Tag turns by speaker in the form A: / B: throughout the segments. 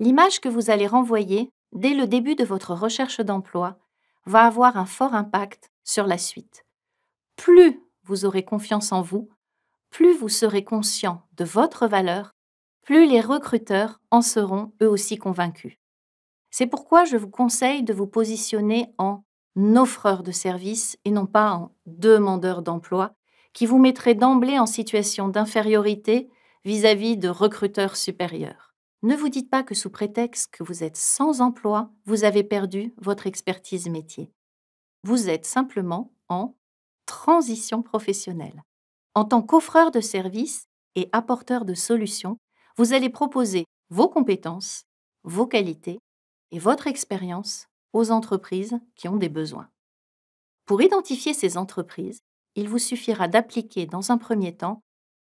A: L'image que vous allez renvoyer dès le début de votre recherche d'emploi va avoir un fort impact sur la suite. Plus vous aurez confiance en vous, plus vous serez conscient de votre valeur, plus les recruteurs en seront eux aussi convaincus. C'est pourquoi je vous conseille de vous positionner en offreur de services et non pas en demandeur d'emploi, qui vous mettrait d'emblée en situation d'infériorité vis-à-vis de recruteurs supérieurs. Ne vous dites pas que sous prétexte que vous êtes sans emploi, vous avez perdu votre expertise métier. Vous êtes simplement en transition professionnelle. En tant qu'offreur de services et apporteur de solutions, vous allez proposer vos compétences, vos qualités et votre expérience aux entreprises qui ont des besoins. Pour identifier ces entreprises, il vous suffira d'appliquer dans un premier temps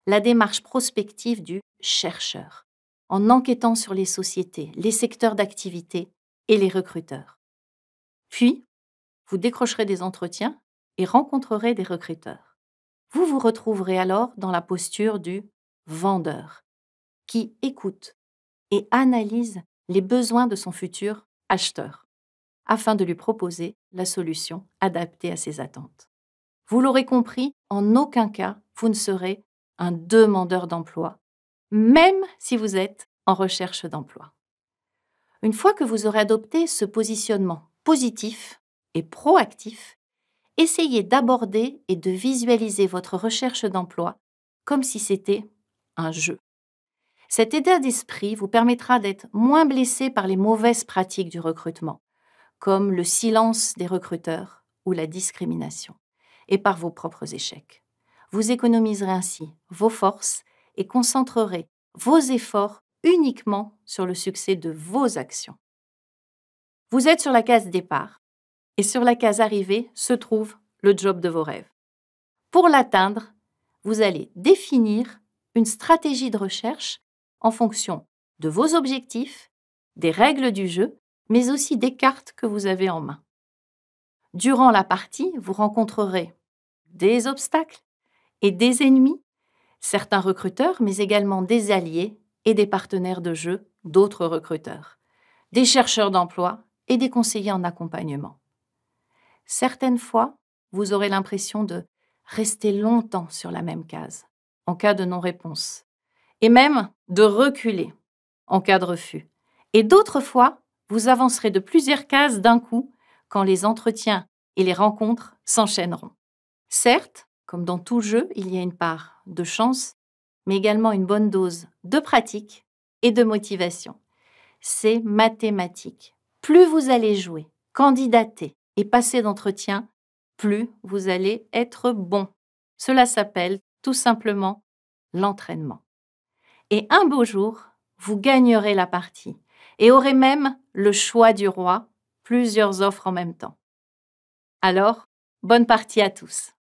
A: la démarche prospective du chercheur, en enquêtant sur les sociétés, les secteurs d'activité et les recruteurs. Puis, vous décrocherez des entretiens et rencontrerez des recruteurs. Vous vous retrouverez alors dans la posture du vendeur, qui écoute et analyse les besoins de son futur acheteur, afin de lui proposer la solution adaptée à ses attentes. Vous l'aurez compris, en aucun cas, vous ne serez un demandeur d'emploi, même si vous êtes en recherche d'emploi. Une fois que vous aurez adopté ce positionnement positif et proactif, essayez d'aborder et de visualiser votre recherche d'emploi comme si c'était un jeu. Cet état d'esprit vous permettra d'être moins blessé par les mauvaises pratiques du recrutement, comme le silence des recruteurs ou la discrimination, et par vos propres échecs. Vous économiserez ainsi vos forces et concentrerez vos efforts uniquement sur le succès de vos actions. Vous êtes sur la case départ, et sur la case arrivée se trouve le job de vos rêves. Pour l'atteindre, vous allez définir une stratégie de recherche en fonction de vos objectifs, des règles du jeu, mais aussi des cartes que vous avez en main. Durant la partie, vous rencontrerez des obstacles et des ennemis, certains recruteurs, mais également des alliés et des partenaires de jeu d'autres recruteurs, des chercheurs d'emploi et des conseillers en accompagnement. Certaines fois, vous aurez l'impression de rester longtemps sur la même case, en cas de non-réponse, et même de reculer en cas de refus. Et d'autres fois, vous avancerez de plusieurs cases d'un coup quand les entretiens et les rencontres s'enchaîneront. Certes, comme dans tout jeu, il y a une part de chance, mais également une bonne dose de pratique et de motivation. C'est mathématique. Plus vous allez jouer, candidater et passer d'entretien, plus vous allez être bon. Cela s'appelle tout simplement l'entraînement. Et un beau jour, vous gagnerez la partie et aurez même le choix du roi, plusieurs offres en même temps. Alors, bonne partie à tous.